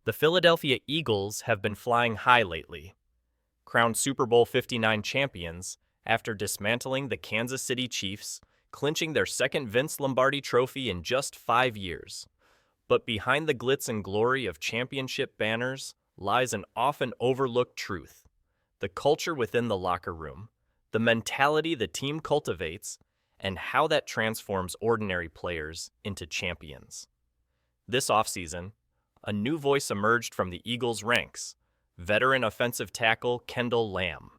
The Philadelphia Eagles have been flying high lately, crowned Super Bowl 59 champions after dismantling the Kansas City Chiefs, clinching their second Vince Lombardi trophy in just 5 years. But behind the glitz and glory of championship banners lies an often overlooked truth: the culture within the locker room, the mentality the team cultivates, and how that transforms ordinary players into champions. This offseason, a new voice emerged from the Eagles' ranks: veteran offensive tackle Kendall Lamm.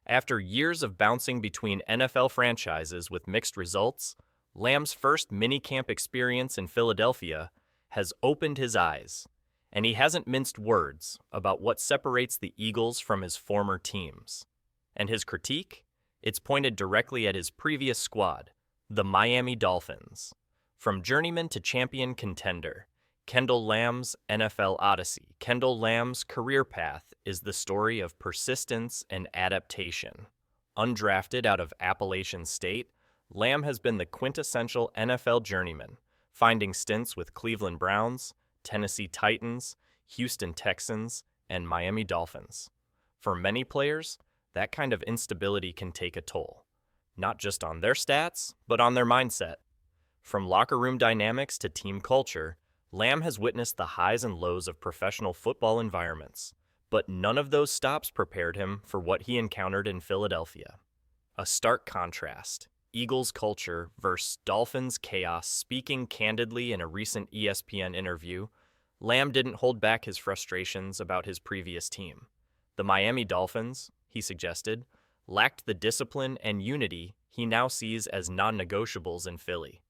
After years of bouncing between NFL franchises with mixed results, Lamb's first minicamp experience in Philadelphia has opened his eyes, and he hasn't minced words about what separates the Eagles from his former teams. And his critique? It's pointed directly at his previous squad, the Miami Dolphins. From journeyman to champion contender, Kendall Lamm's NFL Odyssey. Kendall Lamm's career path is the story of persistence and adaptation. Undrafted out of Appalachian State, Lamm has been the quintessential NFL journeyman, finding stints with Cleveland Browns, Tennessee Titans, Houston Texans, and Miami Dolphins. For many players, that kind of instability can take a toll, not just on their stats, but on their mindset. From locker room dynamics to team culture, Lamm has witnessed the highs and lows of professional football environments, but none of those stops prepared him for what he encountered in Philadelphia. A stark contrast: Eagles culture versus Dolphins chaos. Speaking candidly in a recent ESPN interview, Lamm didn't hold back his frustrations about his previous team. The Miami Dolphins, he suggested, lacked the discipline and unity he now sees as non-negotiables in Philly.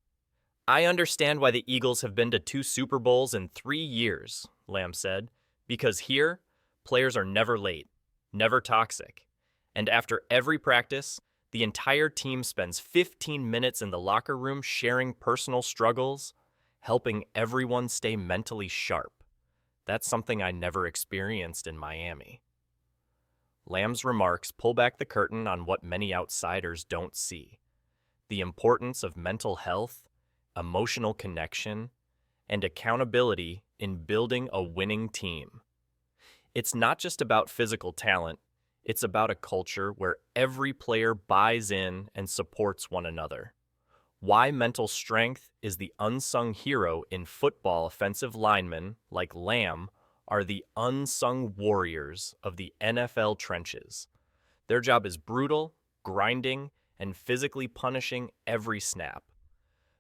"I understand why the Eagles have been to 2 Super Bowls in 3 years," Lamm said, "because here, players are never late, never toxic. And after every practice, the entire team spends 15 minutes in the locker room sharing personal struggles, helping everyone stay mentally sharp. That's something I never experienced in Miami." Lamb's remarks pull back the curtain on what many outsiders don't see: the importance of mental health, emotional connection, and accountability in building a winning team. It's not just about physical talent, it's about a culture where every player buys in and supports one another. Why mental strength is the unsung hero in football. Offensive linemen like Lamm are the unsung warriors of the NFL trenches. Their job is brutal, grinding, and physically punishing every snap.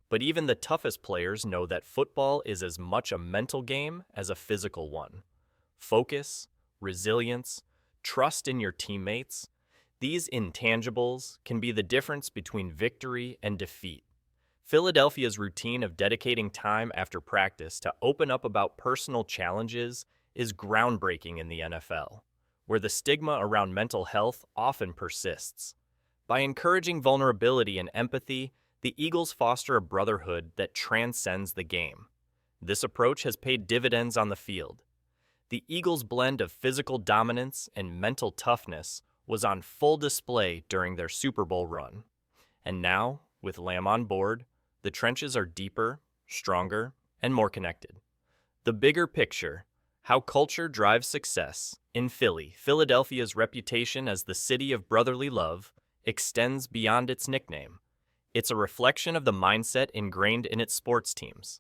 But even the toughest players know that football is as much a mental game as a physical one. Focus, resilience, trust in your teammates, these intangibles can be the difference between victory and defeat. Philadelphia's routine of dedicating time after practice to open up about personal challenges is groundbreaking in the NFL, where the stigma around mental health often persists. By encouraging vulnerability and empathy, the Eagles foster a brotherhood that transcends the game. This approach has paid dividends on the field. The Eagles' blend of physical dominance and mental toughness was on full display during their Super Bowl run. And now, with Lamm on board, the trenches are deeper, stronger, and more connected. The bigger picture: how culture drives success. In Philly, Philadelphia's reputation as the city of brotherly love extends beyond its nickname. It's a reflection of the mindset ingrained in its sports teams.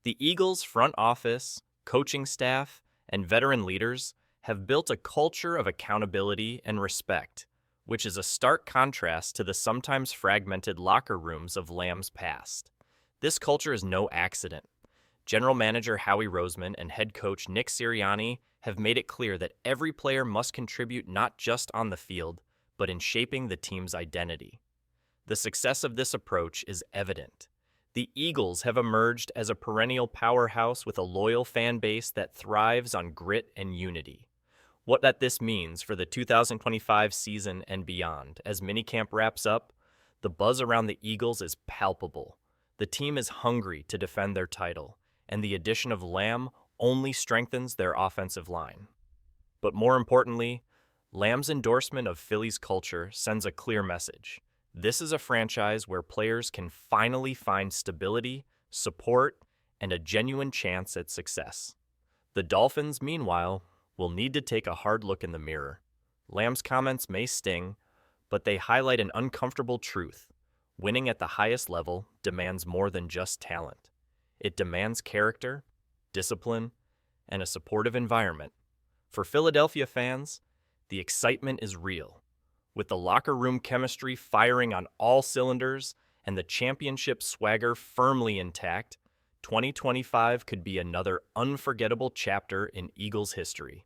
The Eagles' front office, coaching staff, and veteran leaders have built a culture of accountability and respect, which is a stark contrast to the sometimes fragmented locker rooms of Lamb's past. This culture is no accident. General Manager Howie Roseman and head coach Nick Sirianni have made it clear that every player must contribute not just on the field, but in shaping the team's identity. The success of this approach is evident. The Eagles have emerged as a perennial powerhouse with a loyal fan base that thrives on grit and unity. What this means for the 2025 season and beyond. As minicamp wraps up, the buzz around the Eagles is palpable. The team is hungry to defend their title, and the addition of Lamm only strengthens their offensive line. But more importantly, Lamb's endorsement of Philly's culture sends a clear message. This is a franchise where players can finally find stability, support, and a genuine chance at success. The Dolphins, meanwhile, will need to take a hard look in the mirror. Lamm's comments may sting, but they highlight an uncomfortable truth. Winning at the highest level demands more than just talent. It demands character, discipline, and a supportive environment. For Philadelphia fans, the excitement is real. With the locker room chemistry firing on all cylinders and the championship swagger firmly intact, 2025 could be another unforgettable chapter in Eagles history.